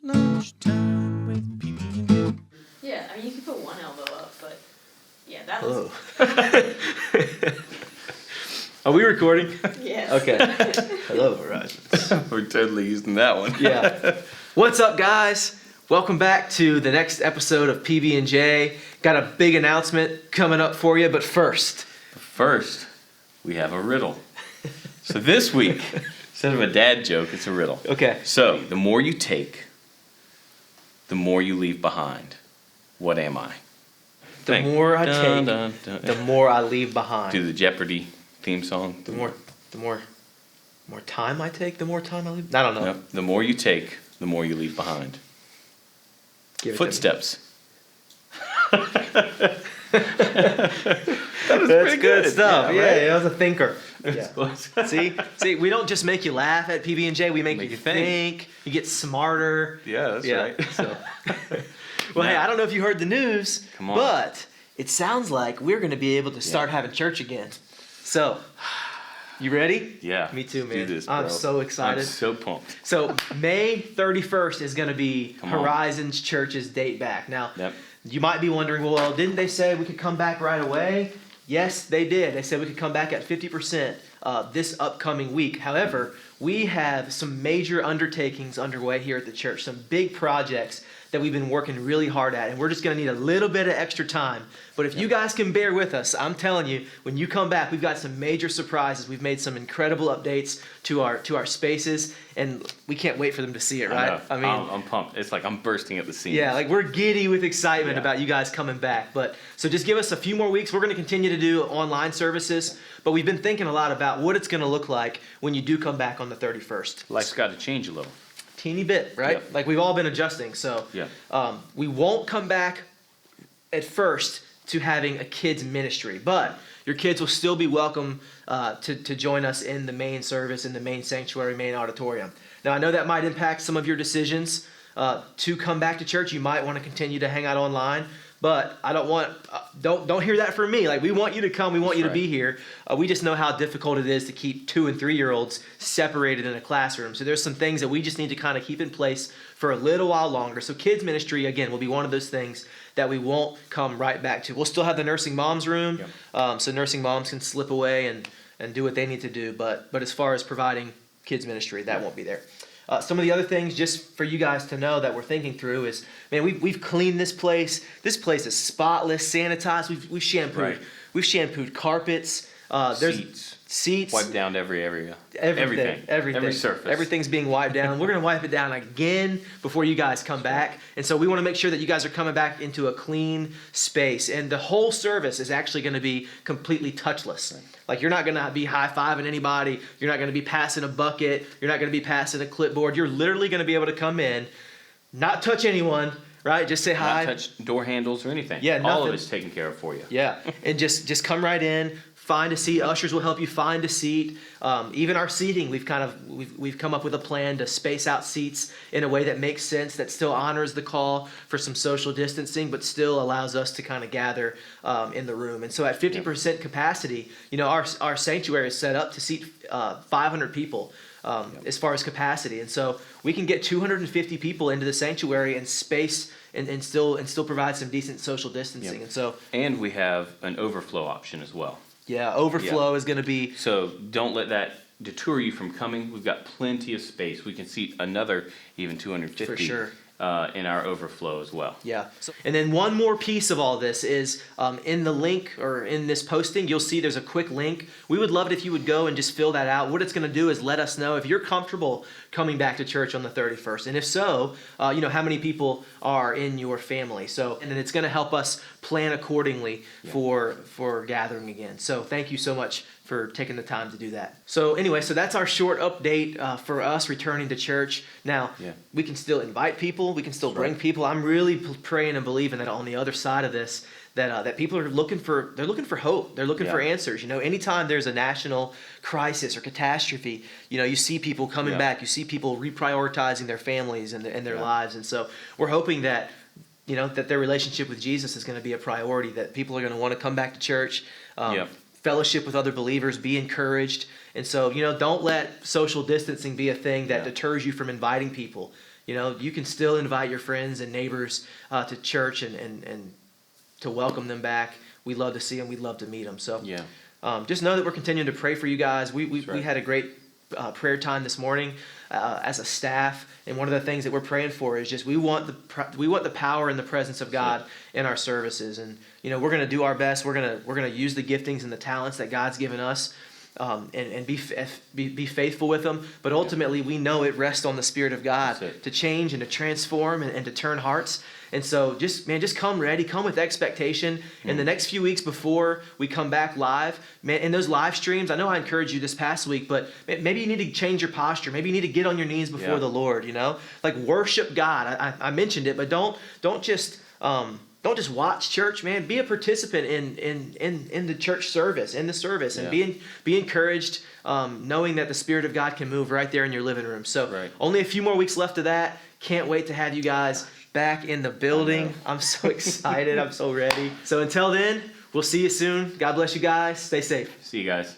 Lunchtime with PB&J. Yeah, I mean, you can put one elbow up, but yeah, that was. Hello. Are we recording? Yes. Okay. Hello, Horizons. We're totally using that one. Yeah. What's up, guys? Welcome back to the next episode of PB&J. Got a big announcement coming up for you, but first. First, we have a riddle. So this week, instead of a dad joke, it's a riddle. Okay. So, the more you take, the more you leave behind. What am I? The Think. more I Dun, take, dun, dun. the more I leave behind. Do the Jeopardy theme song. The more time I take, the more time I leave. I don't know. No, the more you take, the more you leave behind. Give it to me. Footsteps. That's pretty good good. stuff. Yeah, Yeah, right? I was a thinker. Yeah. Close. See, we don't just make you laugh at PB&J. We make Make you you think. think. You get smarter. Yeah, that's right. So, well, hey, I don't know if you heard the news, Come on. but it sounds like we're going to be able to start having church again. So, you ready? Yeah. Me too, let's man. Do this, I'm bro. so excited. I'm so pumped. So, May 31st is going to be Come on. Horizons Church's date back. Now, Yep. you might be wondering, well, didn't they say we could come back right away? Yes, they did. They said we could come back at 50% this upcoming week. However, we have some major undertakings underway here at the church, some big projects that we've been working really hard at, and we're just going to need a little bit of extra time. But if you guys can bear with us, I'm telling you, when you come back, we've got some major surprises. We've made some incredible updates to our spaces, and we can't wait for them to see it, right? I know. I'm pumped. It's like I'm bursting at the seams. Yeah, like we're giddy with excitement Yeah. about you guys coming back. But so just give us a few more weeks. We're going to continue to do online services, but we've been thinking a lot about what it's going to look like when you do come back on the 31st. Life's got to change a little. Teeny bit, right? Yep. Like we've all been adjusting. So Yeah. we won't come back at first to having a kids ministry, but your kids will still be welcome to join us in the main service, in the main sanctuary, main auditorium. Now, I know that might impact some of your decisions to come back to church. You might want to continue to hang out online, but I don't want, don't hear that from me. Like, we want you to come. We want you to be here. We just know how difficult it is to keep 2 and 3-year-olds separated in a classroom. So there's some things that we just need to kind of keep in place for a little while longer. So kids ministry, again, will be one of those things that we won't come right back to. We'll still have the nursing moms room, so nursing moms can slip away and do what they need to do. But as far as providing kids ministry, that won't be there. Some of the other things, just for you guys to know that we're thinking through is, man, we've cleaned this place. This place is spotless, sanitized. We've shampooed. Right. We've shampooed carpets. There's seats. Wiped down every area. Everything. Every surface. Everything's being wiped down. We're going to wipe it down again before you guys come back. And so we want to make sure that you guys are coming back into a clean space. And the whole service is actually going to be completely touchless. Right. Like, you're not going to be high-fiving anybody. You're not going to be passing a bucket. You're not going to be passing a clipboard. You're literally going to be able to come in, not touch anyone, right? Just say hi. Not touch door handles or anything. Yeah, All nothing. of it's taken care of for you. Yeah, and just come right in, find a seat. Ushers will help you find a seat. Even our seating, we've come up with a plan to space out seats in a way that makes sense, that still honors the call for some social distancing, but still allows us to kind of gather in the room. And so at 50% capacity, our sanctuary is set up to seat 500 people. As far as capacity, and so we can get 250 people into the sanctuary and space and still provide some decent social distancing. And we have an overflow option as well. Overflow is going to be. So don't let that deter you from coming. We've got plenty of space. We can seat another even 250 For sure. In our overflow as well. Yeah. And then one more piece of all this is in the link or in this posting, you'll see there's a quick link. We would love it if you would go and just fill that out. What it's going to do is let us know if you're comfortable coming back to church on the 31st. And if so, how many people are in your family. And then it's going to help us plan accordingly for gathering again. So thank you so much for taking the time to do that. So anyway, that's our short update for us returning to church. Now, we can still invite people. We can still bring people. I'm really praying and believing that on the other side of this, that people are looking for hope. They're looking for answers. Anytime there's a national crisis or catastrophe, you see people coming back. You see people reprioritizing their families and their lives. And so we're hoping that that their relationship with Jesus is going to be a priority, that people are going to want to come back to church, fellowship with other believers, be encouraged. And so, don't let social distancing be a thing that deters you from inviting people. you know, you can still invite your friends and neighbors to church and to welcome them back. We'd love to see them. We'd love to meet them. So Yeah. just know that we're continuing to pray for you guys. We That's right. had a great prayer time this morning as a staff, and one of the things that we're praying for is just we want the power and the presence of God in our services, and you know we're going to do our best. We're gonna use the giftings and the talents that God's given us. And be faithful with them, but ultimately we know it rests on the Spirit of God to change and to transform and to turn hearts. And so just come ready, come with expectation. In the next few weeks before we come back live, man, in those live streams, I know I encouraged you this past week, but maybe you need to change your posture. Maybe you need to get on your knees before the Lord. You know, like worship God. I mentioned it, but don't just watch church, man. Be a participant in the church service, in the service, and be encouraged, knowing that the Spirit of God can move right there in your living room. So only a few more weeks left of that. Can't wait to have you guys back in the building. I'm so excited. I'm so ready. So until then, we'll see you soon. God bless you guys. Stay safe. See you guys.